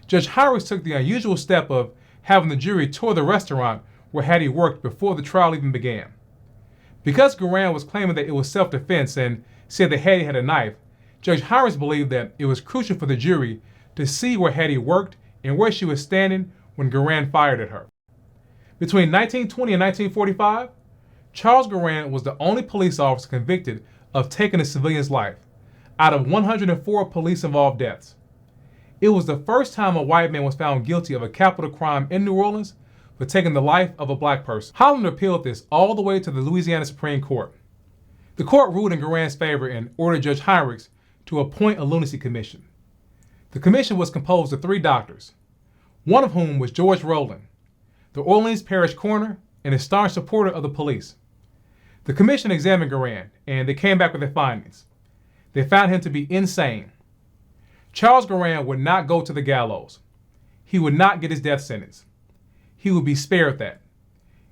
Judge Harris took the unusual step of having the jury tour the restaurant where Hattie worked before the trial even began. Because Guerin was claiming that it was self-defense and said that Hattie had a knife, Judge Harris believed that it was crucial for the jury to see where Hattie worked and where she was standing when Guerin fired at her. Between 1920 and 1945, Charles Guerin was the only police officer convicted of taking a civilian's life out of 104 police-involved deaths. It was the first time a white man was found guilty of a capital crime in New Orleans for taking the life of a black person. Holland appealed this all the way to the Louisiana Supreme Court. The court ruled in Guerin's favor and ordered Judge Harris to appoint a lunacy commission. The commission was composed of 3 doctors, one of whom was George Rowland, the Orleans parish coroner and a staunch supporter of the police. The commission examined Guerin, and they came back with their findings. They found him to be insane. Charles Guerin would not go to the gallows. He would not get his death sentence. He would be spared that.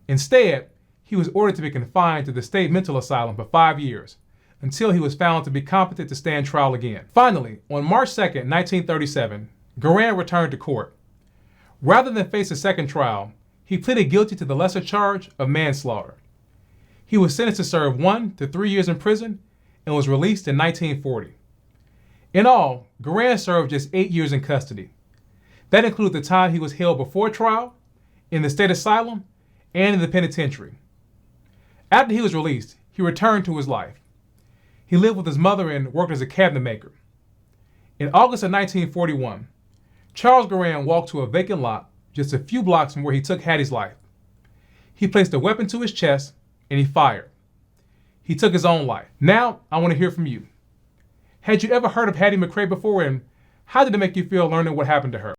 Instead, he was ordered to be confined to the state mental asylum for 5 years until he was found to be competent to stand trial again. Finally, on March 2, 1937, Guerin returned to court. Rather than face a second trial, he pleaded guilty to the lesser charge of manslaughter. He was sentenced to serve 1 to 3 years in prison and was released in 1940. In all, Guerin served just 8 years in custody. That included the time he was held before trial, in the state asylum, and in the penitentiary. After he was released, he returned to his life. He lived with his mother and worked as a cabinet maker. In August of 1941, Charles Guerin walked to a vacant lot just a few blocks from where he took Hattie's life. He placed a weapon to his chest and he fired. He took his own life. Now, I want to hear from you. Had you ever heard of Hattie McCrae before, and how did it make you feel learning what happened to her?